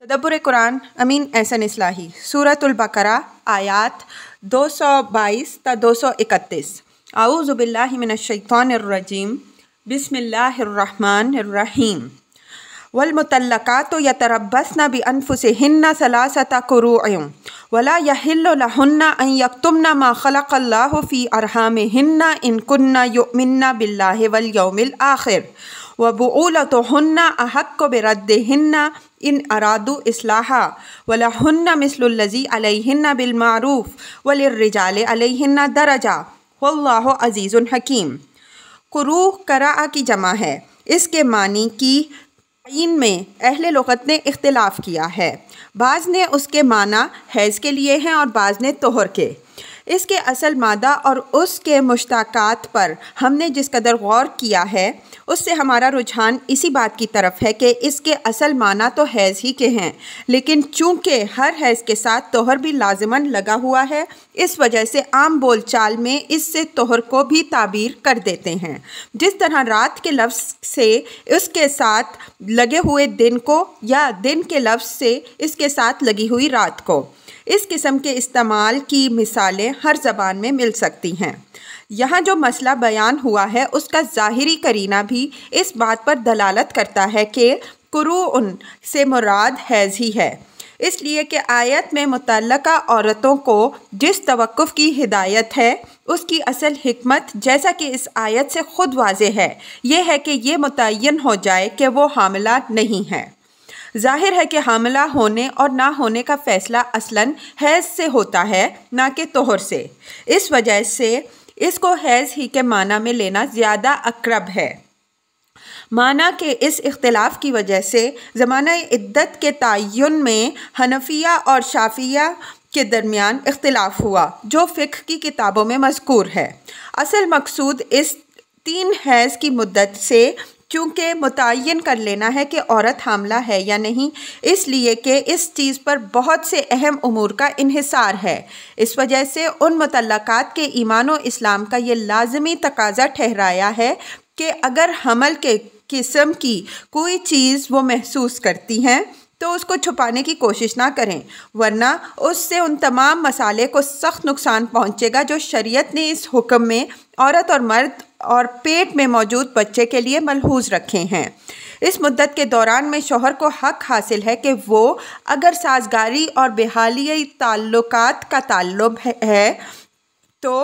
तदब्बुर कुरान अमीन एहसन इस्लाही सूरतुल बकरा आयात 222 ता 231। आऊज़ु बिल्लाहि मिनश शैतानिर रजीम बिस्मिल्लाहिर रहमानिर रहीम। वल मुतल्लकातु यतरब्बस्न बिअन्फुसिहिन्ना सलासता कुरूअन वला यहिल्लु लहुन्ना अन यक्तुमना मा खलक़ल्लाहु फ़ी अरहामिहिन्ना इन कुन्ना युमिन्ना बिल्लाहि वल यौमिल आखिर व बुऊलतुहुन्ना अहक्कु बिरद्दिहिन्ना इन अरादू इस्लाहा वलहुन्ना मिस्लुल्लज़ी अलैहिन्ना बिलमारूफ वलिर्रिजालि अलैहिन्ना दरजा वल्लाहु अज़ीज़ुन हकीम। कुरूह कराअ की जमा है। इसके मानी की तयीन में अहले लुग़त ने इख्तिलाफ़ किया है। बाज़ ने उसके माना हैज़ के लिए हैं और बाज़ ने तोहर के। इसके असल मादा और उसके मुश्तक़ात पर हमने जिस कदर गौर किया है उससे हमारा रुझान इसी बात की तरफ है कि इसके असल माना तो हैज़ ही के हैं, लेकिन चूँकि हर हैज़ के साथ तोहर भी लाज़िमन लगा हुआ है, इस वजह से आम बोल चाल में इससे तोहर को भी ताबीर कर देते हैं। जिस तरह रात के लफ्ज़ से उसके साथ लगे हुए दिन को या दिन के लफ्ज़ से इसके साथ लगी हुई रात को। इस किस्म के इस्तेमाल की मिसालें हर ज़बान में मिल सकती हैं। यहाँ जो मसला बयान हुआ है उसका ज़ाहिरी करीना भी इस बात पर दलालत करता है कि कुरूअन से मुराद हैज़ ही है, इसलिए कि आयत में मुतल्लका औरतों को जिस तवक्कुफ़ की हिदायत है उसकी असल हिकमत, जैसा कि इस आयत से ख़ुद वाज़ेह है, ये है कि ये मुतय्यन हो जाए कि वो हामिला नहीं है। ज़ाहिर है कि हामिला होने और ना होने का फ़ैसला असलन हैज़ से होता है, ना कि तोहर से। इस वजह से इसको हैज़ ही के माना में लेना ज़्यादा अक़रब है। माना के इस इख्तिलाफ़ की वजह से ज़माना इद्दत के तय्युन में हनफिया और शाफ़िया के दरमियान इख्तिलाफ़ हुआ, जो फ़िक़्ह की किताबों में मज़कूर है। असल मकसूद इस 3 हैज़ की मुद्दत से चूँकि मुतय्यन कर लेना है कि औरत हामला है या नहीं, इसलिए कि इस चीज़ पर बहुत से अहम उमूर का इन्हिसार है। इस वजह से उन मुतल्लकात के ईमान व इस्लाम का ये लाज़मी तकाज़ा ठहराया है कि अगर हमल के किस्म की कोई चीज़ वो महसूस करती हैं तो उसको छुपाने की कोशिश ना करें, वरना उससे उन तमाम मसाले को सख्त नुकसान पहुँचेगा जो शरीयत ने इस हुक्म में औरत और मर्द और पेट में मौजूद बच्चे के लिए मलहूज़ रखे हैं। इस मुद्दत के दौरान में शौहर को हक़ हासिल है कि वो अगर साजगारी और बेहाली ताल्लुकात का ताल्लुब है तो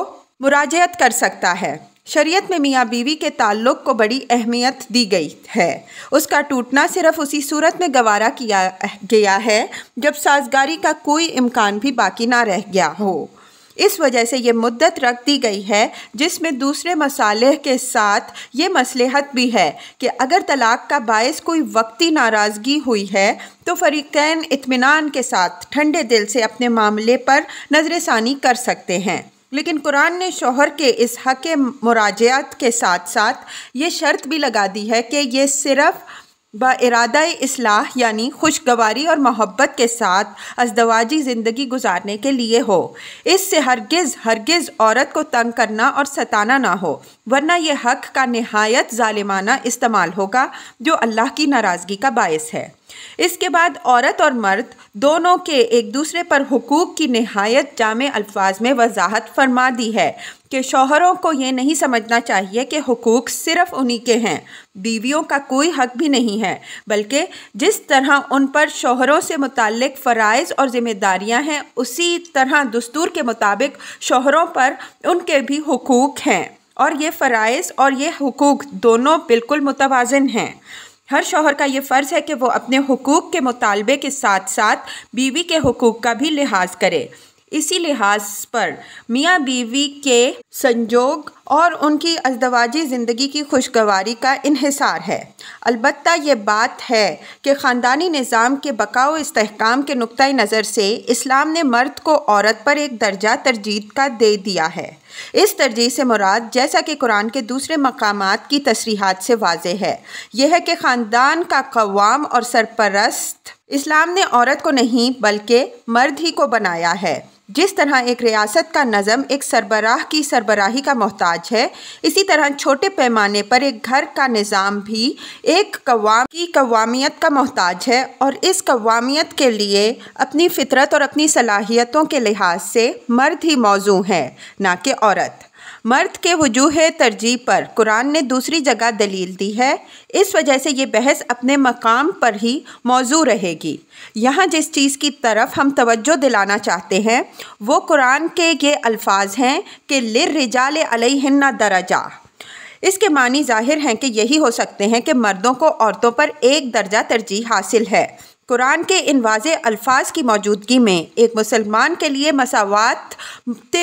मुराजअत कर सकता है। शरीयत में मियाँ बीवी के ताल्लुक़ को बड़ी अहमियत दी गई है। उसका टूटना सिर्फ़ उसी सूरत में गवारा किया गया है जब साजगारी का कोई इम्कान भी बाकी ना रह गया हो। इस वजह से ये मुद्दत रख दी गई है जिसमें दूसरे मसाले के साथ ये मसलहत भी है कि अगर तलाक़ का बायस कोई वक्ती नाराज़गी हुई है तो फ़रीक़ैन इत्मीनान के साथ ठंडे दिल से अपने मामले पर नज़रसानी कर सकते हैं। लेकिन कुरान ने शौहर के इस हक़ मुराजअत के साथ साथ ये शर्त भी लगा दी है कि ये सिर्फ़ बइरादा इस्लाह यानी खुशगवारी और मोहब्बत के साथ अज़दवाजी ज़िंदगी गुजारने के लिए हो। इससे हरगिज़ औरत को तंग करना और सताना ना हो, वरना यह हक़ का निहायत ज़ालिमाना इस्तेमाल होगा जो अल्लाह की नाराज़गी का बायस है। इसके बाद औरत और मर्द दोनों के एक दूसरे पर हुकूक की निहायत जामे अल्फाज में वजाहत फरमा दी है कि शौहरों को ये नहीं समझना चाहिए कि हुकूक सिर्फ़ उन्हीं के हैं, बीवियों का कोई हक़ भी नहीं है, बल्कि जिस तरह उन पर शौहरों से मुताल्लिक़ फ़राइज़ और ज़िम्मेदारियाँ हैं उसी तरह दस्तूर के मुताबिक शौहरों पर उनके भी हुकूक हैं और ये फ़राइज़ और ये हुकूक दोनों बिल्कुल मुतवाज़िन हैं। हर शौहर का ये फ़र्ज़ है कि वो अपने हुकूक के मुतालबे के साथ साथ बीवी के हुकूक का भी लिहाज करे। इसी लिहाज पर मियाँ बीवी के संजोग और उनकी अज़दवाजी ज़िंदगी की खुशगवारी का इन्हिसार है। अलबत्ता ये बात है कि ख़ानदानी निज़ाम के बका व इस्तेहकाम के नुक्ता नज़र से इस्लाम ने मर्द को औरत पर एक दर्जा तरजीह का दे दिया है। इस तरजीह से मुराद, जैसा कि कुरान के दूसरे मकामात की तसरीहात से वाज़ेह है, यह है कि ख़ानदान का क़व्वाम और सरपरस्त इस्लाम ने औरत को नहीं बल्कि मर्द ही को बनाया है। जिस तरह एक रियासत का नज़म एक सरबराह की सरबराही का मोहताज है, इसी तरह छोटे पैमाने पर एक घर का निज़ाम भी एक कव्वाम की कव्वामियत का मोहताज है और इस कव्वामियत के लिए अपनी फितरत और अपनी सलाहियतों के लिहाज से मर्द ही मौजू है, ना कि औरत। मर्द के वजूह तरजीह पर कुरान ने दूसरी जगह दलील दी है। इस वजह से ये बहस अपने मकाम पर ही मौजू रहेगी। यहाँ जिस चीज़ की तरफ हम तवज्जो दिलाना चाहते हैं वो कुरान के ये अल्फाज हैं कि लिर्रिजाल अलैहिन्ना दरजा। इसके मानी ज़ाहिर हैं कि यही हो सकते हैं कि मर्दों को औरतों पर एक दर्जा तरजीह हासिल है। कुरान के इन वाज़े अल्फाज की मौजूदगी में एक मुसलमान के लिए मसावात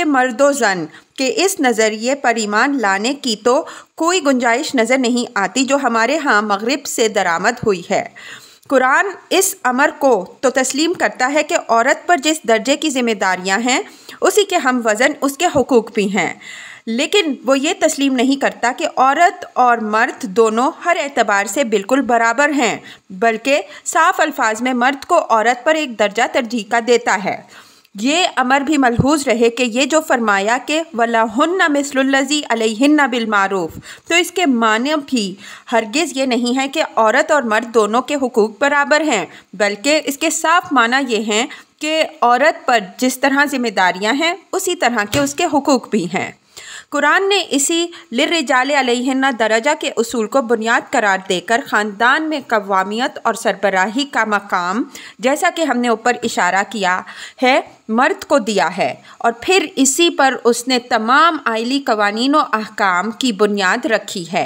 मर्दो ज़न के इस नज़रिए पर ईमान लाने की तो कोई गुंजाइश नज़र नहीं आती जो हमारे यहाँ मगरिब से दरामद हुई है। कुरान इस अमर को तो तस्लीम करता है कि औरत पर जिस दर्जे की ज़िम्मेदारियाँ हैं उसी के हम वज़न उसके हुकूक भी हैं, लेकिन वो ये तस्लीम नहीं करता कि औरत और मर्द दोनों हर एतबार से बिल्कुल बराबर हैं, बल्कि साफ़ अल्फाज में मर्द को औरत पर एक दर्जा तरजीह का देता है। ये अमर भी मलहूज़ रहे कि ये जो फरमाया कि वलहुन्ना मिस्लुल्लज़ी अलैहिन्ना बिलमारूफ़, तो इसके माने भी हरगिज़ ये नहीं है कि औरत और मर्द दोनों के हुकूक बराबर हैं, बल्कि इसके साफ माना ये हैं कि औरत पर जिस तरह ज़िम्मेदारियाँ हैं उसी तरह के उसके हुकूक भी हैं। कुरान ने इसी लिर्रिजाल अलैहिन्ना दरजा के उसूल को बुनियाद करार देकर ख़ानदान में कव्वामियत और सरबराही का मकाम, जैसा कि हमने ऊपर इशारा किया है, मर्द को दिया है और फिर इसी पर उसने तमाम आइली कवानीन और अहकाम की बुनियाद रखी है।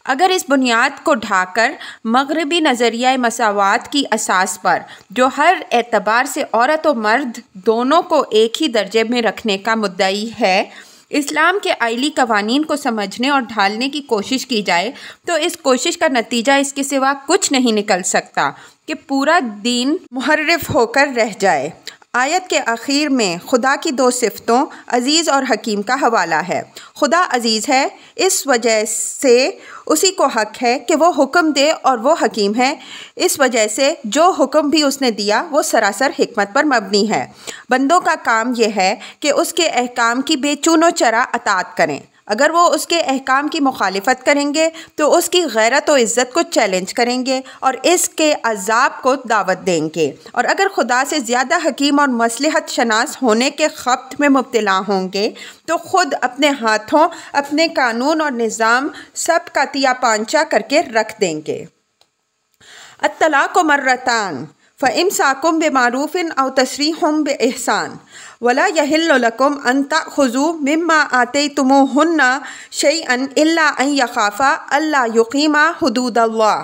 अगर इस बुनियाद को ढाकर मगरबी नज़रिया मसावात की असास पर, जो हर एतबार से औरत और मर्द दोनों को एक ही दर्जे में रखने का मुद्दई है, इस्लाम के आइली कवानीन को समझने और ढालने की कोशिश की जाए तो इस कोशिश का नतीजा इसके सिवा कुछ नहीं निकल सकता कि पूरा दीन मुहर्रिफ होकर रह जाए। आयत के आखिर में खुदा की दो सिफ़तों अज़ीज़ और हकीम का हवाला है। खुदा अज़ीज़ है, इस वजह से उसी को हक़ है कि वो हुक्म दे, और वो हकीम है, इस वजह से जो हुक्म भी उसने दिया वो सरासर हिकमत पर मबनी है। बंदों का काम यह है कि उसके अहकाम की बेचूनो चरा अताअत करें। अगर वो उसके अहकाम की मुखालिफत करेंगे तो उसकी गैरत और इज़्ज़त को चैलेंज करेंगे और इसके अज़ाब को दावत देंगे, और अगर खुदा से ज़्यादा हकीम और मसलहत शनास होने के ख़ब्त में मुब्तला होंगे तो ख़ुद अपने हाथों अपने कानून और निज़ाम सब का तिया पांचा करके रख देंगे। अत्तलाक़ु मर्रतान फ़इम्साकुम बिमारूफ़िन औ तसरीहुम बिइहसान वला यहिल्लु लकुम अन तअख़ुज़ू मिम्मा आतैतुमूहुन्ना शैअन इल्ला अन यख़ाफ़ा अल्ला युक़ीमा हुदूदल्लाह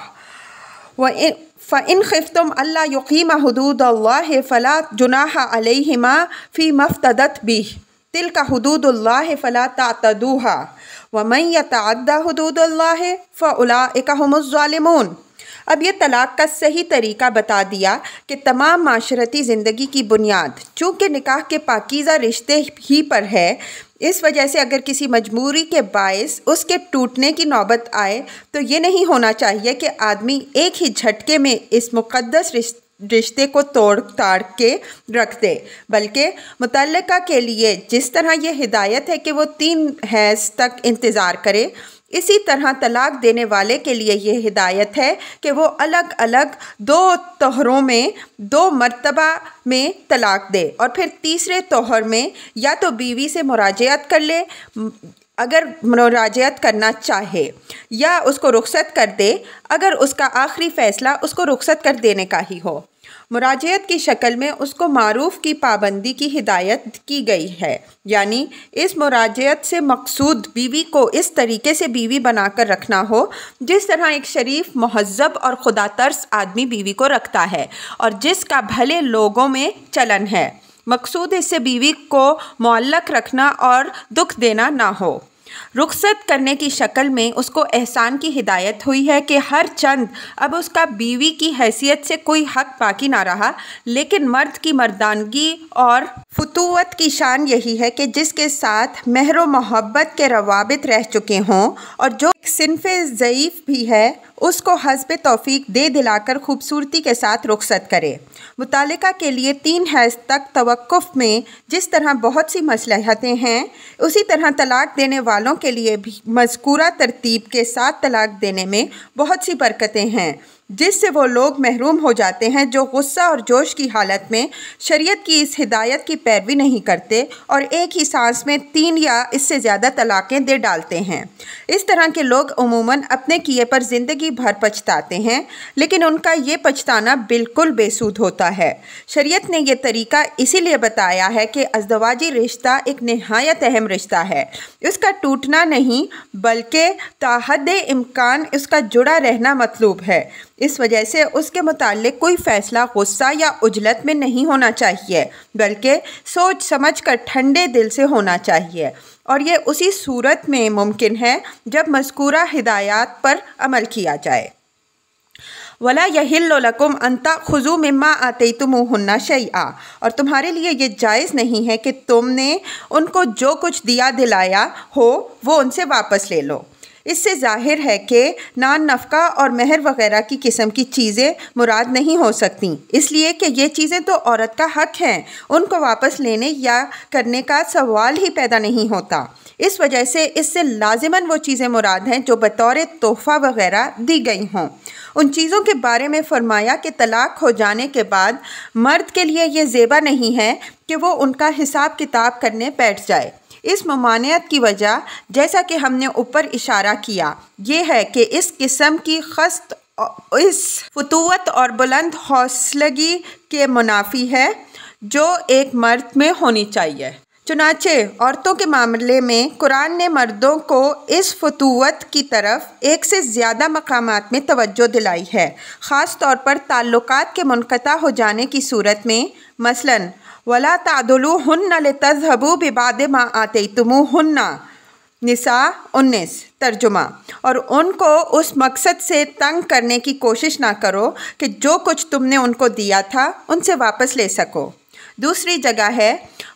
फ़इन ख़िफ़्तुम अल्ला युक़ीमा हुदूदल्लाह फ़ला जुनाहा अलैहिमा फ़ीमा इफ़्तदत बिही तिल्का हुदूदुल्लाह फ़ला तअतदूहा वमन यतअद्दा हुदूदल्लाह फ़उलाइका हुमुज़ ज़ालिमून। अब ये तलाक़ का सही तरीक़ा बता दिया कि तमाम माशरती ज़िंदगी की बुनियाद चूँकि निकाह के पाकीज़ा रिश्ते ही पर है, इस वजह से अगर किसी मजबूरी के बायस उसके टूटने की नौबत आए तो ये नहीं होना चाहिए कि आदमी एक ही झटके में इस मुक़द्दस रिश्ते को तोड़ ताड़ के रख दे, बल्कि मुतल्लिका के लिए जिस तरह ये हिदायत है कि वो 3 हैज़ तक इंतज़ार करे, इसी तरह तलाक़ देने वाले के लिए ये हिदायत है कि वो अलग अलग 2 तोहरों में 2 मरतबा में तलाक़ दे और फिर तीसरे तोहर में या तो बीवी से मुराजात कर ले अगर मुराजात करना चाहे, या उसको रुख़सत कर दे अगर उसका आखिरी फ़ैसला उसको रुख़सत कर देने का ही हो। मुराजात की शक्ल में उसको मारूफ़ की पाबंदी की हिदायत की गई है, यानी इस मुराजात से मकसूद बीवी को इस तरीके से बीवी बनाकर रखना हो जिस तरह एक शरीफ महज़्ज़ब और खुदा तरस आदमी बीवी को रखता है और जिसका भले लोगों में चलन है। मकसूद इससे बीवी को मुअल्लक़ रखना और दुख देना ना हो। रुख़सत करने की शक्ल में उसको एहसान की हिदायत हुई है कि हर चंद अब उसका बीवी की हैसियत से कोई हक़ बाकी ना रहा, लेकिन मर्द की मर्दानगी और फुतूवत की शान यही है कि जिसके साथ महर व मोहब्बत के रवाबित रह चुके हों और जो सिन्फ़े ज़ईफ़ भी है उसको हस्ब तौफीक दे दिलाकर खूबसूरती के साथ रुखसत करे। मुतालिका के लिए 3 हैज़ तक तवक्कुफ़ में जिस तरह बहुत सी मसलहतें हैं, उसी तरह तलाक देने वालों के लिए भी मज़कूरा तरतीब के साथ तलाक देने में बहुत सी बरकतें हैं, जिससे वो लोग महरूम हो जाते हैं जो गुस्सा और जोश की हालत में शरीयत की इस हिदायत की पैरवी नहीं करते और एक ही सांस में 3 या इससे ज़्यादा तलाक़ें दे डालते हैं। इस तरह के लोग उमूमन अपने किए पर ज़िंदगी भर पछताते हैं, लेकिन उनका ये पछताना बिल्कुल बेसूद होता है। शरीयत ने यह तरीका इसीलिए बताया है कि अज़दवाजी रिश्ता एक नहायत अहम रिश्ता है। उसका टूटना नहीं बल्कि ताहद इम्कान उसका जुड़ा रहना मतलूब है। इस वजह से उसके मुताल्लिक़ कोई फ़ैसला गुस्सा या उजलत में नहीं होना चाहिए, बल्कि सोच समझ कर ठंडे दिल से होना चाहिए, और ये उसी सूरत में मुमकिन है जब मज़कूरा हिदायत पर अमल किया जाए। वला यहिल्लु लकुम अन ताख़ुज़ू मिम्मा आतैतुमूहुन्ना शैआ, और तुम्हारे लिए ये जायज़ नहीं है कि तुमने उनको जो कुछ दिया दिलाया हो वो उनसे वापस ले लो। इससे ज़ाहिर है कि नान नफ़का और महर वग़ैरह की किस्म की चीज़ें मुराद नहीं हो सकती, इसलिए कि ये चीज़ें तो औरत का हक़ हैं, उनको वापस लेने या करने का सवाल ही पैदा नहीं होता। इस वजह से इससे लाजिमन वो चीज़ें मुराद हैं जो बतौर तोहफ़ा वग़ैरह दी गई हों। उन चीज़ों के बारे में फ़रमाया कि तलाक हो जाने के बाद मर्द के लिए ये ज़ेबा नहीं है कि वो उनका हिसाब किताब करने बैठ जाए। इस ममानियत की वजह, जैसा कि हमने ऊपर इशारा किया, ये है कि इस किस्म की ख़स्त इस फतूवत और बुलंद हौसलगी के मुनाफी है जो एक मर्द में होनी चाहिए। चुनाचे औरतों के मामले में कुरान ने मर्दों को इस फतूवत की तरफ एक से ज़्यादा मकामात में तवज्जो दिलाई है, ख़ास तौर पर ताल्लुकात के मुनक़ता हो जाने की सूरत में। मसलन वला तादुलूहुन्ना लितज़हबू बिबादि मा आतैतुमूहुन्ना, निसा 19 तर्जुमा, और उनको उस मकसद से तंग करने की कोशिश ना करो कि जो कुछ तुमने उनको दिया था उनसे वापस ले सको। दूसरी जगह है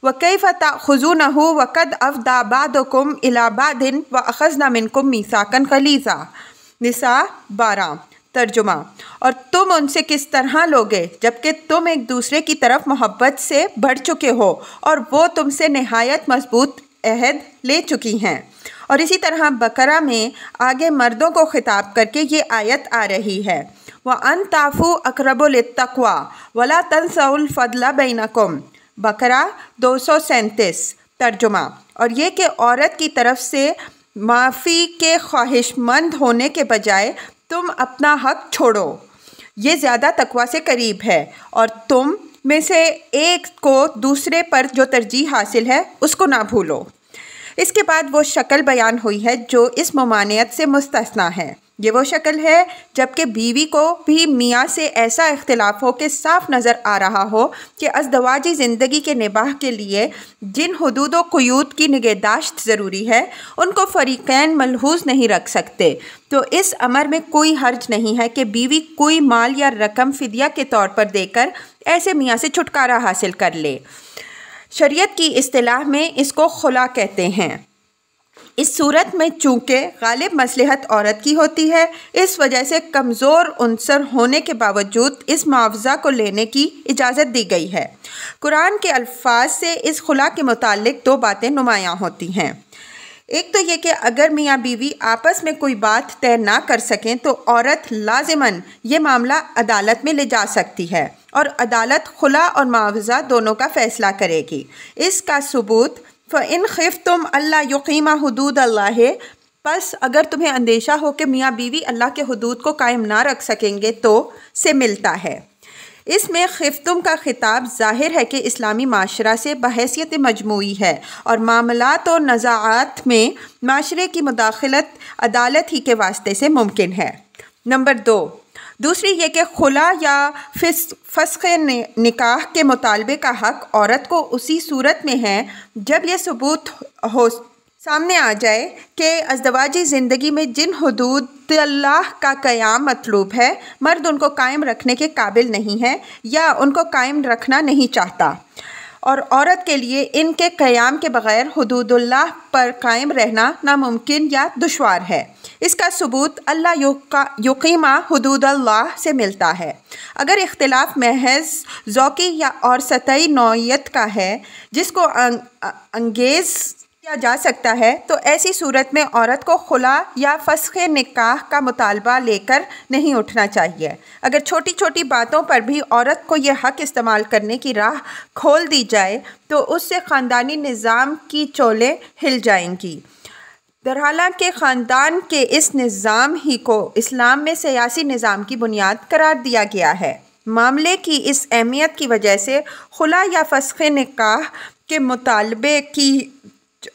वकैफ़ ताख़ुज़ूनहु वक़द अफ़दा बादुकुम इला बादिन व अख़ज़ना मिनकुम मीसाकन ग़लीज़ा, निसा 12 तर्जुमा, और तुम उनसे किस तरह लोगे जबकि तुम एक दूसरे की तरफ मोहब्बत से बढ़ चुके हो और वो तुमसे नहायत मजबूत अहद ले चुकी हैं। और इसी तरह बकरा में आगे मर्दों को खिताब करके ये आयत आ रही है, व अन ताफ़ू अक़रबु लित्तक़वा वला तंसउल फ़द्ला बैनकुम, बकरा 237 तर्जुमा, और ये कि औरत की तरफ से माफ़ी के ख्वाहिशमंद होने के बजाय तुम अपना हक़ छोड़ो, ये ज़्यादा तक़वा से करीब है, और तुम में से एक को दूसरे पर जो तरजीह हासिल है उसको ना भूलो। इसके बाद वो शक्ल बयान हुई है जो इस ममानियत से मुस्तस्ना है। ये वो शक्ल है जबकि बीवी को भी मियाँ से ऐसा इख्तिलाफ हो कि साफ नज़र आ रहा हो कि अज़दवाजी ज़िंदगी के निबाह के लिए जिन हुदूद व क़ुयूद की निगहदाश्त ज़रूरी है उनको फ़रीक़ैन मलहूज़ नहीं रख सकते, तो इस अमर में कोई हर्ज नहीं है कि बीवी कोई माल या रकम फ़िदिया के तौर पर देकर ऐसे मियाँ से छुटकारा हासिल कर ले। शरीयत की इस्तिलाह में इसको खुला कहते हैं। इस सूरत में चूँकि गालिब मसलहत औरत की होती है, इस वजह से कमज़ोर उनसर होने के बावजूद इस मुआवज़ा को लेने की इजाज़त दी गई है। कुरान के अल्फाज से इस खुला के मुतालिक 2 बातें नुमायाँ होती हैं। एक तो ये कि अगर मियाँ बीवी आपस में कोई बात तय ना कर सकें तो औरत लाजिमन ये मामला अदालत में ले जा सकती है और अदालत खुला और मुआवज़ा दोनों का फ़ैसला करेगी। इसका सबूत फ़इन ख़िफ़्तुम अल्ला युक़ीमा हुदूद अल्लाह, बस अगर तुम्हें अंदेशा हो कि मियाँ बीवी अल्लाह के हुदूद को कायम ना रख सकेंगे तो से मिलता है। इसमें ख़िफ़्तुम का ख़िताब ज़ाहिर है कि इस्लामी माशरा से बहैसियत मजमूई है और मामलात और नज़ाआत में माशरे की मुदाखलत अदालत ही के वास्ते से मुमकिन है। नंबर 2, दूसरी ये कि खुला या फ़स्ख़ निकाह के मुतालबे का हक़ औरत को उसी सूरत में है जब यह सबूत हो सामने आ जाए कि अज़दवाजी ज़िंदगी में जिन हुदूद अल्लाह का क़याम मतलूब है मर्द उनको कायम रखने के काबिल नहीं है या उनको कायम रखना नहीं चाहता, और औरत के लिए इनके क़याम के बग़ैर हुदूदुल्लाह पर कायम रहना नामुमकिन या दुश्वार है। इसका सबूत अल्लाह युकीमा हुदूदल्लाह से मिलता है। अगर इख्तिलाफ महज ज़ौक़ी या और सतही नौइयत का है जिसको अंगेज़ किया जा सकता है, तो ऐसी सूरत में औरत को खुला या फ़स्ख़ निकाह का मुतालबा लेकर नहीं उठना चाहिए। अगर छोटी छोटी बातों पर भी औरत को ये हक़ इस्तेमाल करने की राह खोल दी जाए तो उससे ख़ानदानी निज़ाम की चोलें हिल जाएंगी। दरहाल के ख़ानदान के इस निज़ाम ही को इस्लाम में सियासी निज़ाम की बुनियाद करार दिया गया है। मामले की इस अहमियत की वजह से खुला या फ़स्ख़ निकाह के मुतालबे की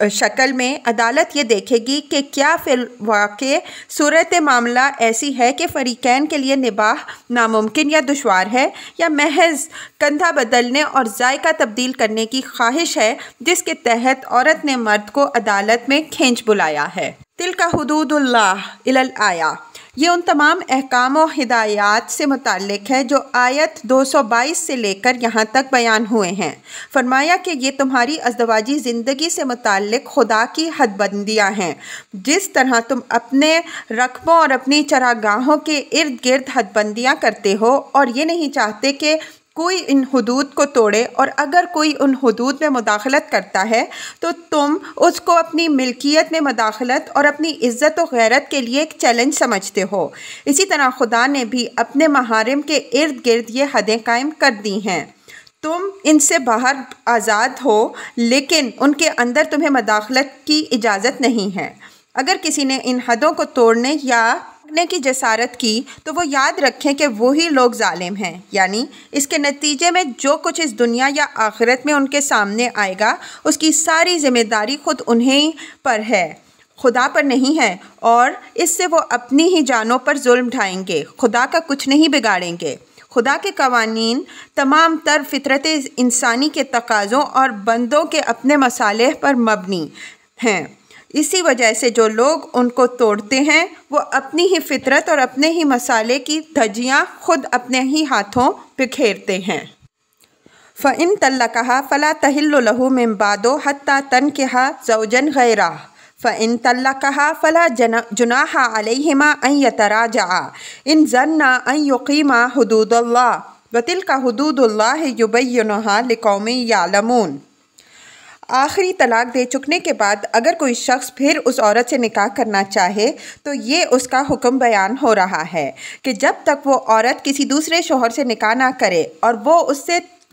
शक्ल में अदालत ये देखेगी कि क्या फिलवाक़े सूरत मामला ऐसी है कि फ़रीक़ैन के लिए निबाह नामुमकिन या दुश्वार है, या महज कंधा बदलने और जायका तब्दील करने की ख्वाहिश है जिसके तहत औरत ने मर्द को अदालत में खींच बुलाया है। तिलका हुदूदुल्लाह इलल आया, ये उन तमाम अहकाम व हिदायत से मुताल्लिक़ है जो आयत 222 से लेकर यहाँ तक बयान हुए हैं। फरमाया कि ये तुम्हारी अज़दवाजी ज़िंदगी से मुताल्लिक़ खुदा की हदबंदियाँ हैं। जिस तरह तुम अपने रकबों और अपनी चरागाहों के इर्द गिर्द हदबंदियाँ करते हो और ये नहीं चाहते कि कोई इन हुदूद को तोड़े, और अगर कोई उन हुदूद में मुदाखलत करता है तो तुम उसको अपनी मिल्कियत में मुदाखलत और अपनी इज़्ज़त व गैरत के लिए एक चैलेंज समझते हो, इसी तरह खुदा ने भी अपने महारिम के इर्द गिर्द ये हदें कायम कर दी हैं। तुम इनसे बाहर आज़ाद हो, लेकिन उनके अंदर तुम्हें मुदाखलत की इजाज़त नहीं है। अगर किसी ने इन हदों को तोड़ने या की जसारत की तो वो याद रखें कि वही लोग जालिम हैं, यानी इसके नतीजे में जो कुछ इस दुनिया या आखिरत में उनके सामने आएगा उसकी सारी जिम्मेदारी खुद उन्हीं पर है, खुदा पर नहीं है, और इससे वो अपनी ही जानों पर जुल्म ढाएंगे, खुदा का कुछ नहीं बिगाड़ेंगे। खुदा के कवानीन तमाम तर फितरत इंसानी के तकाज़ों और बंदों के अपने मसाले पर मबनी हैं। इसी वजह से जो लोग उनको तोड़ते हैं वो अपनी ही फितरत और अपने ही मसाले की धज्जियाँ खुद अपने ही हाथों बिखेरते हैं। फ़इन तल्लक़हा फ़ला तहिल्लु लहू मिन बादो हत्ता तनकिहा ज़ौजन गैरह फ़इन तल्लक़हा फ़ला जुनाहा अलैहिमा अन यतराजआ इन ज़न्ना अन युक़ीमा हुदूदल्लाह व तिलका हुदूदुल्लाह युबय्यिनुहा लिक़ौमिन यअलमून। आखिरी तलाक दे चुकने के बाद अगर कोई शख्स फिर उस औरत से निकाह करना चाहे तो ये उसका हुक्म बयान हो रहा है कि जब तक वो औरत किसी दूसरे शोहर से निकाह ना करे और वो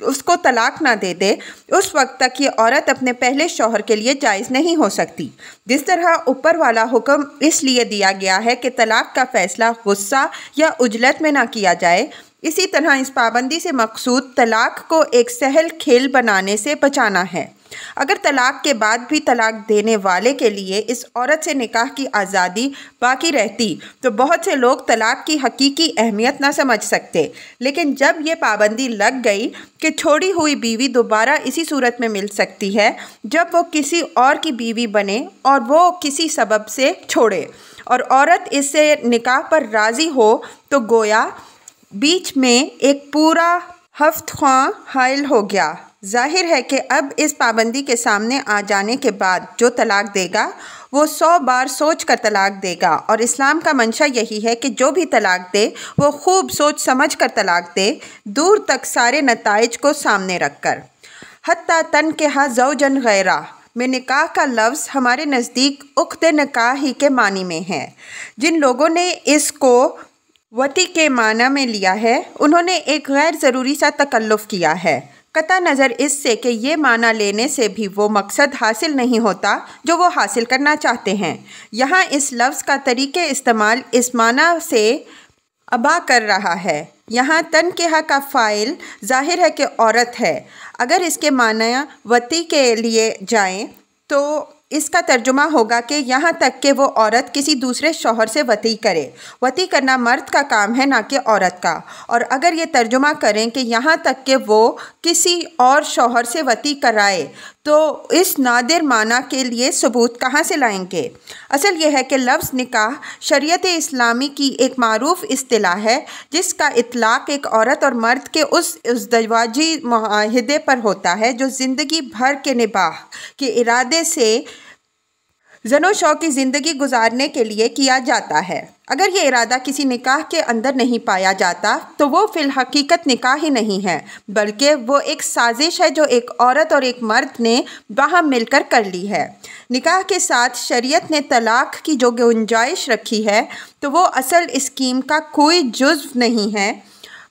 उसको तलाक ना दे दे, उस वक्त तक ये औरत अपने पहले शौहर के लिए जायज़ नहीं हो सकती। जिस तरह ऊपर वाला हुक्म इसलिए दिया गया है कि तलाक का फ़ैसला गुस्सा या उजलत में ना किया जाए, इसी तरह इस पाबंदी से मकसूद तलाक को एक सहल खेल बनाने से बचाना है। अगर तलाक के बाद भी तलाक देने वाले के लिए इस औरत से निकाह की आज़ादी बाकी रहती तो बहुत से लोग तलाक की हकीकी अहमियत ना समझ सकते, लेकिन जब ये पाबंदी लग गई कि छोड़ी हुई बीवी दोबारा इसी सूरत में मिल सकती है जब वो किसी और की बीवी बने और वो किसी सबब से छोड़े, और औरत इससे निकाह पर राज़ी हो, तो गोया बीच में एक पूरा हफ्तख्वां हायल हो गया। जाहिर है कि अब इस पाबंदी के सामने आ जाने के बाद जो तलाक देगा वो 100 बार सोच कर तलाक देगा, और इस्लाम का मंशा यही है कि जो भी तलाक दे वो खूब सोच समझ कर तलाक दे, दूर तक सारे नताइज को सामने रख कर। हत्ता तनकिहा ज़ौजन गैरह में निकाह का लफ्ज़ हमारे नज़दीक उक़्द निकाह ही के मानी में है। जिन लोगों ने इसको वती के माना में लिया है उन्होंने एक गैर ज़रूरी सा तकल्लुफ़ किया है, कता नज़र इससे कि ये माना लेने से भी वो मकसद हासिल नहीं होता जो वो हासिल करना चाहते हैं। यहाँ इस लफ्ज़ का तरीक़े इस्तेमाल इस माना से अबा कर रहा है। यहाँ तनकिहा का फ़ाइल ज़ाहिर है कि औरत है। अगर इसके माना वती के लिए जाएं तो इसका तर्जुमा होगा कि यहाँ तक कि वो औरत किसी दूसरे शौहर से वती करे। वती करना मर्द का काम है, ना कि औरत का। और अगर ये तर्जुमा करें कि यहाँ तक कि वो किसी और शौहर से वती कराए, तो इस नादिर माना के लिए सबूत कहाँ से लाएंगे? असल यह है कि लफ्ज़ निकाह शरीयत इस्लामी की एक मारूफ इस्तिलाह है जिसका इतलाक़ एक औरत और मर्द के उस इज़्दवाजी मुआहिदे पर होता है जो ज़िंदगी भर के निबाह के इरादे से ज़नो शौ की ज़िंदगी गुजारने के लिए किया जाता है। अगर ये इरादा किसी निकाह के अंदर नहीं पाया जाता तो वो फिल हकीकत निकाह ही नहीं है, बल्कि वो एक साजिश है जो एक औरत और एक मर्द ने वहाँ मिलकर कर ली है। निकाह के साथ शरीयत ने तलाक की जो गुंजाइश रखी है तो वो असल स्कीम का कोई जुज़्व नहीं है,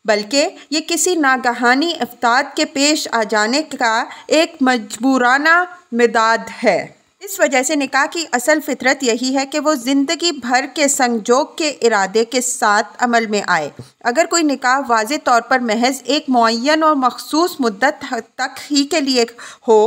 बल्कि ये किसी नागहानी इफ्ताद के पेश आ जाने का एक मजबूराना मिदाद है। इस वजह से निकाह की असल फितरत यही है कि वो ज़िंदगी भर के संजोग के इरादे के साथ अमल में आए। अगर कोई निकाह वाज़े तौर पर महज एक मुअय्यन और मखसूस मुद्दत तक ही के लिए हो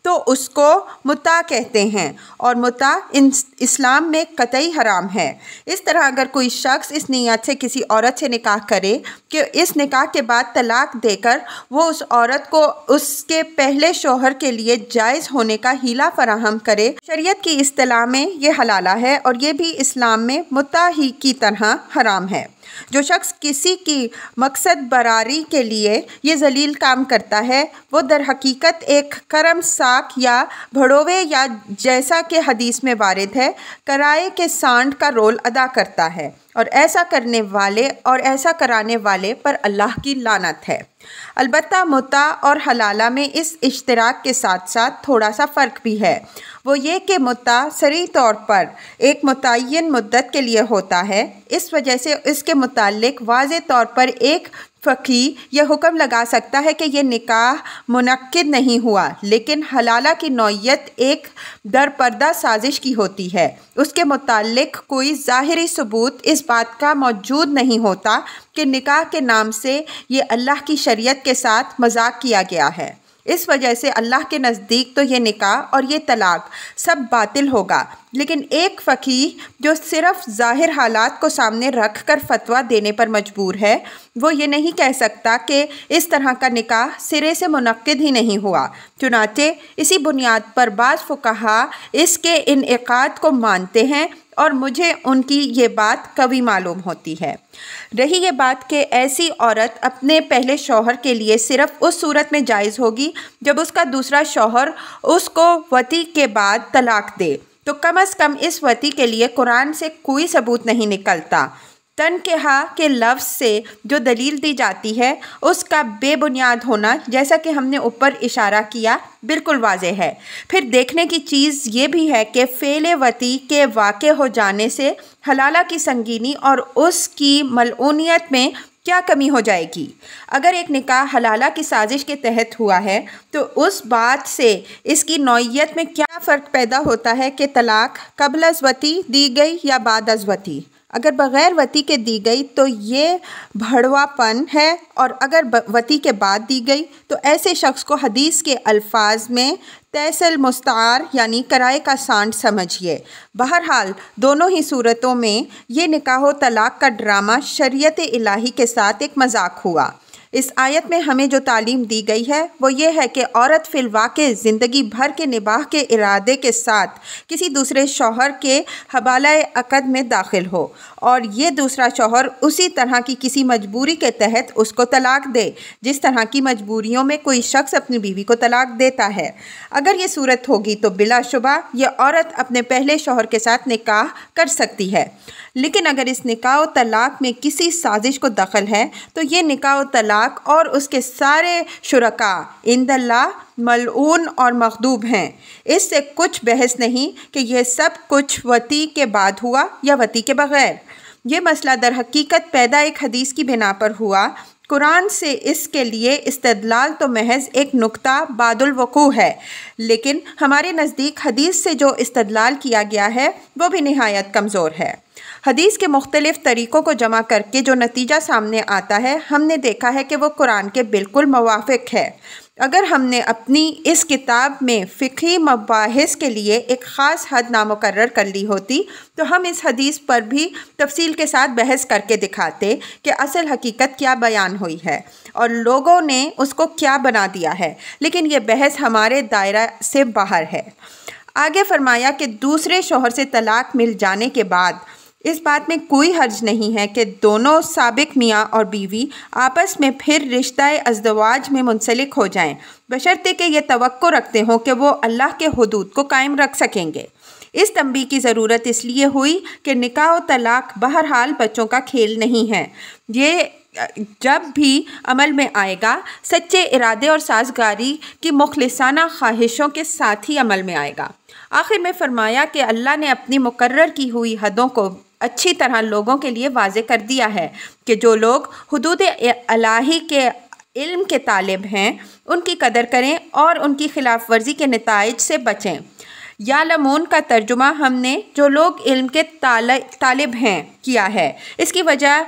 तो उसको मुता कहते हैं और मुता इस्लाम में कतई हराम है। इस तरह अगर कोई शख्स इस नीयत से किसी औरत से निकाह करे कि इस निकाह के बाद तलाक देकर वो उस औरत को उसके पहले शौहर के लिए जायज़ होने का हीला फराहम करे, शरीयत की इस्तिलाह में ये हलाला है और ये भी इस्लाम में मुता ही की तरह हराम है। जो शख्स किसी की मकसद बरारी के लिए ये जलील काम करता है वो दर हकीकत एक करम साक या भड़ोवे या जैसा कि हदीस में वारिद है कराए के सांड का रोल अदा करता है और ऐसा करने वाले और ऐसा कराने वाले पर अल्लाह की लानत है। अलबत्ता मुता और हलाला में इस इश्तराक के साथ साथ थोड़ा सा फ़र्क भी है। वो ये कि मुता सरी तौर पर एक मुतय्यन मुद्दत के लिए होता है, इस वजह से इसके मुताल्लिक वाज़े तौर पर एक फ़क़ी यह हुक्म लगा सकता है कि यह निकाह मुनक्किद नहीं हुआ, लेकिन हलाला की नौइयत एक दरपर्दा साजिश की होती है। उसके मुताल्लिक कोई ज़ाहिरी सबूत इस बात का मौजूद नहीं होता कि निकाह के नाम से ये अल्लाह की शरीयत के साथ मजाक किया गया है। इस वजह से अल्लाह के नज़दीक तो ये निकाह और ये तलाक सब बातिल होगा, लेकिन एक फ़कीह जो सिर्फ़ ज़ाहिर हालात को सामने रख कर फतवा देने पर मजबूर है वो ये नहीं कह सकता कि इस तरह का निकाह सिरे से मुनक्किद ही नहीं हुआ। चुनाचे इसी बुनियाद पर बाज़ फ़ुक़हा इसके इनेक़ाद को मानते हैं और मुझे उनकी ये बात कभी मालूम होती है। रही ये बात कि ऐसी औरत अपने पहले शौहर के लिए सिर्फ़ उस सूरत में जायज़ होगी जब उसका दूसरा शौहर उसको वती के बाद तलाक दे, तो कम अज़ कम इस वती के लिए कुरान से कोई सबूत नहीं निकलता। तनकिहा के लफ्ज़ से जो दलील दी जाती है उसका बेबुनियाद होना, जैसा कि हमने ऊपर इशारा किया, बिल्कुल वाज़े है। फिर देखने की चीज़ ये भी है कि फ़ेल वती के वाक़े हो जाने से हलाला की संगीनी और उसकी मलऊनियत में क्या कमी हो जाएगी। अगर एक निकाह हलाला की साजिश के तहत हुआ है तो उस बात से इसकी नौइयत में क्या फ़र्क पैदा होता है कि तलाक क़ब्ल अज़ वती दी गई या बाद अज़ वती। अगर बग़ैर वती के दी गई तो ये भड़वापन है और अगर वती के बाद दी गई तो ऐसे शख्स को हदीस के अल्फाज में तैसल मुस्तार यानी किराए का सांड समझिए। बहरहाल दोनों ही सूरतों में ये निकाह तलाक का ड्रामा शरीयत इलाही के साथ एक मजाक हुआ। इस आयत में हमें जो तालीम दी गई है वो ये है कि औरत फ़िलवाक़े ज़िंदगी भर के निबाह के इरादे के साथ किसी दूसरे शौहर के हवाले अक़द में दाखिल हो और ये दूसरा शौहर उसी तरह की किसी मजबूरी के तहत उसको तलाक दे जिस तरह की मजबूरियों में कोई शख्स अपनी बीवी को तलाक देता है। अगर ये सूरत होगी तो बिलाशुबा ये औरत अपने पहले शौहर के साथ निकाह कर सकती है, लेकिन अगर इस निकाह तलाक में किसी साजिश को दखल है तो ये निकाह तलाक और उसके सारे शुरका इंदल्लाह मलऊन और मखदूब हैं। इससे कुछ बहस नहीं कि यह सब कुछ वती के बाद हुआ या वती के बग़ैर। ये मसला दर हकीकत पैदा एक हदीस की बिना पर हुआ। कुरान से इसके लिए इस्तदलाल तो महज एक नुक्ता बादुल वक़ू है, लेकिन हमारे नज़दीक हदीस से जो इस्तदलाल किया गया है वो भी निहायत कमज़ोर है। हदीस के मुख्तलिफ़ तरीक़ों को जमा करके जो नतीजा सामने आता है हमने देखा है कि वो कुरान के बिल्कुल मुवाफ़िक़ है। अगर हमने अपनी इस किताब में फ़िक़ही मबाहिस के लिए एक ख़ास हद नामुकर्रर कर ली होती तो हम इस हदीस पर भी तफसील के साथ बहस करके दिखाते कि असल हकीकत क्या बयान हुई है और लोगों ने उसको क्या बना दिया है, लेकिन ये बहस हमारे दायरा से बाहर है। आगे फरमाया कि दूसरे शौहर से तलाक मिल जाने के बाद इस बात में कोई हर्ज नहीं है कि दोनों साबिक मियाँ और बीवी आपस में फिर रिश्ता अज़दवाज में मुंसलिक हो जाएं, बशर्ते कि ये तवक्को रखते हों कि वो अल्लाह के हुदूद को कायम रख सकेंगे। इस तंबीह की ज़रूरत इसलिए हुई कि निकाह और तलाक बहरहाल बच्चों का खेल नहीं है। ये जब भी अमल में आएगा सच्चे इरादे और साजगारी की मुखलिसाना ख्वाहिशों के साथ ही अमल में आएगा। आखिर में फरमाया कि अल्लाह ने अपनी मुकर्रर की हुई हदों को अच्छी तरह लोगों के लिए वाज़े कर दिया है कि जो लोग हुदूद इलाही के इल्म के तालिब हैं उनकी कदर करें और उनकी खिलाफ वर्जी के नताइज से बचें। यालमून का तर्जुमा हमने जो लोग इल्म के तालिब हैं किया है। इसकी वजह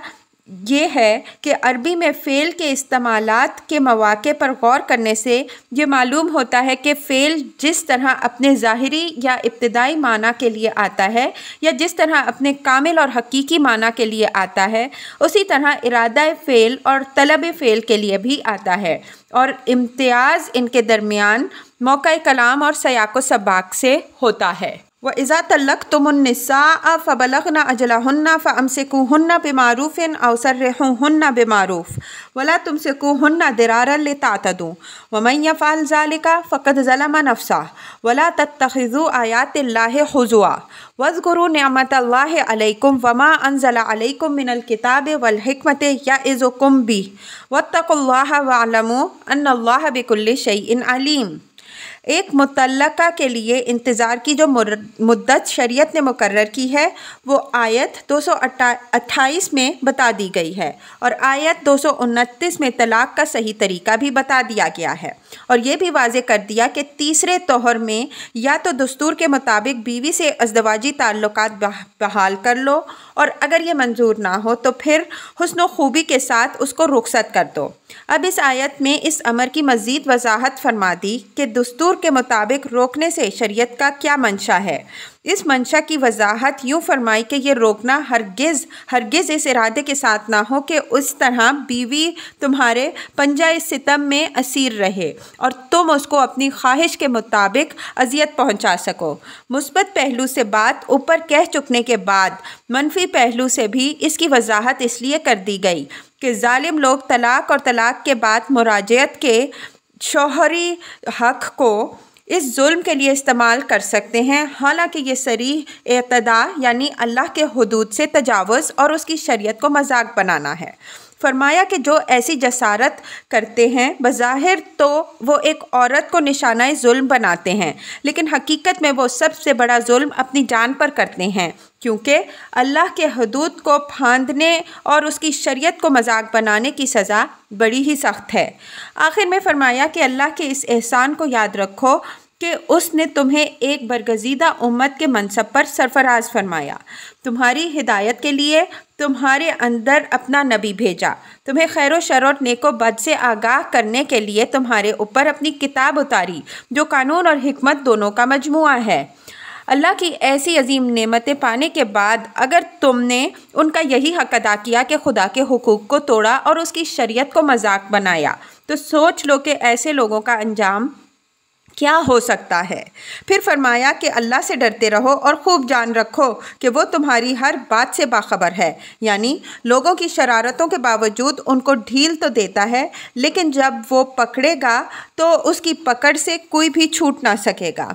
ये है कि अरबी में फ़ेल के इस्तेमालात के मौक़े पर गौर करने से ये मालूम होता है कि फ़ेल जिस तरह अपने ज़ाहिरी या इब्तिदाई माना के लिए आता है या जिस तरह अपने कामिल और हकीकी माना के लिए आता है, उसी तरह इरादा फ़ेल और तलब फ़ेल के लिए भी आता है और इम्तियाज़ इनके दरमियान मौक़ा कलाम और सयाक़ो सबाक़ से होता है। व इज़ा तल्लक़्तुमुन्निसाअ फ़बलग़ना अजलहुन्ना फ़अम्सिकूहुन्ना बिमारूफ़िन औ सर्रिहूहुन्ना बिमारूफ़ वला तुमसिकूहुन्ना दिरारन लितातदू व मन यफ़अल ज़ालिका फ़क़द ज़लम नफ़्सह वला तत्तख़िज़ू आयातिल्लाहि हुज़ुआ वज़्कुरू निअमतल्लाहि अलैकुम वमा अंज़ला अलैकुम मिनल किताबि वल हिकमति यइज़ुकुम बिही वत्तक़ुल्लाह वअलमू अन्नल्लाह बिकुल्लि शैइन अलीम। एक मुतल्लका के लिए इंतज़ार की जो मुद्दत शरीयत ने मुकर्रर की है वो आयत 228 में बता दी गई है और आयत 229 में तलाक़ का सही तरीका भी बता दिया गया है और ये भी वाज़े कर दिया कि तीसरे तोहर में या तो दस्तूर के मुताबिक बीवी से अज़दवाजी ताल्लुकात बहाल कर लो और अगर ये मंजूर ना हो तो फिर हुस्न खूबी के साथ उसको रुखसत कर दो। अब इस आयत में इस अमर की मज़ीद वजाहत फरमा दी कि दस्तूर के मुताबिक रोकने से शरीयत का क्या मंशा है। इस मंशा की वजाहत यूँ फरमाई कि ये रोकना हरगिज़ इस इरादे के साथ ना हो कि उस तरह बीवी तुम्हारे पंजा सितम में असीर रहे और तुम उसको अपनी ख्वाहिश के मुताबिक अजियत पहुँचा सको। मुस्बत पहलू से बात ऊपर कह चुकने के बाद मनफी पहलू से भी इसकी वजाहत इसलिए कर दी गई कि जालिम लोग तलाक और तलाक के बाद मुराजअत के शौहरी हक़ को इस जुल्म के लिए इस्तेमाल कर सकते हैं, हालांकि ये सरीह एतदा यानी अल्लाह के हुदूद से तजावुज़ और उसकी शरीयत को मजाक बनाना है। फरमाया कि जो ऐसी जसारत करते हैं बज़ाहिर तो वो एक औरत को निशाना जुल्म बनाते हैं, लेकिन हकीकत में वो सबसे बड़ा जुल्म अपनी जान पर करते हैं, क्योंकि अल्लाह के हुदूद को फांदने और उसकी शरीयत को मजाक बनाने की सज़ा बड़ी ही सख्त है। आखिर में फरमाया कि अल्लाह के इस एहसान को याद रखो कि उसने तुम्हें एक बरगज़ीदा उम्मत के मनसब पर सरफराज फरमाया, तुम्हारी हिदायत के लिए तुम्हारे अंदर अपना नबी भेजा, तुम्हें खैर व शर और नेको बद से आगाह करने के लिए तुम्हारे ऊपर अपनी किताब उतारी जो कानून और हिकमत दोनों का मजमुआ है। अल्लाह की ऐसी अजीम नेमतें पाने के बाद अगर तुमने उनका यही हक़ अदा किया कि खुदा के हुकूक को तोड़ा और उसकी शरीयत को मजाक बनाया, तो सोच लो कि ऐसे लोगों का अंजाम क्या हो सकता है। फिर फरमाया कि अल्लाह से डरते रहो और खूब जान रखो कि वो तुम्हारी हर बात से बाखबर है, यानी लोगों की शरारतों के बावजूद उनको ढील तो देता है, लेकिन जब वो पकड़ेगा तो उसकी पकड़ से कोई भी छूट ना सकेगा।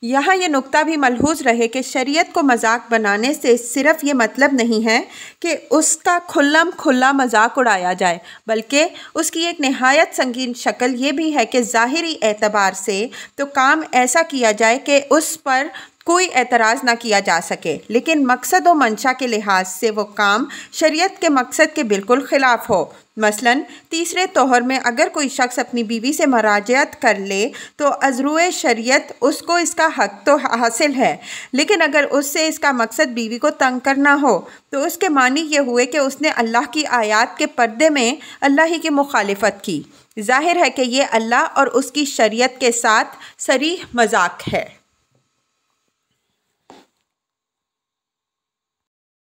यहाँ ये नुक्ता भी मलहूज़ रहे कि शरीयत को मजाक बनाने से सिर्फ़ ये मतलब नहीं है कि उसका खुल्लम खुल्ला मजाक उड़ाया जाए, बल्कि उसकी एक नहायत संगीन शक्ल ये भी है कि ज़ाहिरी एतबार से तो काम ऐसा किया जाए कि उस पर कोई एतराज़ ना किया जा सके, लेकिन मकसद व मंशा के लिहाज से वो काम शरीयत के मकसद के बिल्कुल ख़िलाफ़ हो। मसलन तीसरे तोहर में अगर कोई शख्स अपनी बीवी से मुराजअत कर ले तो अज़रुए शरीयत उसको इसका हक़ तो हासिल है, लेकिन अगर उससे इसका मकसद बीवी को तंग करना हो तो उसके मानी ये हुए कि उसने अल्लाह की आयात के पर्दे में अल्लाह ही की मुखालिफत की। ज़ाहिर है कि ये अल्लाह और उसकी शरीयत के साथ सरीह मजाक है।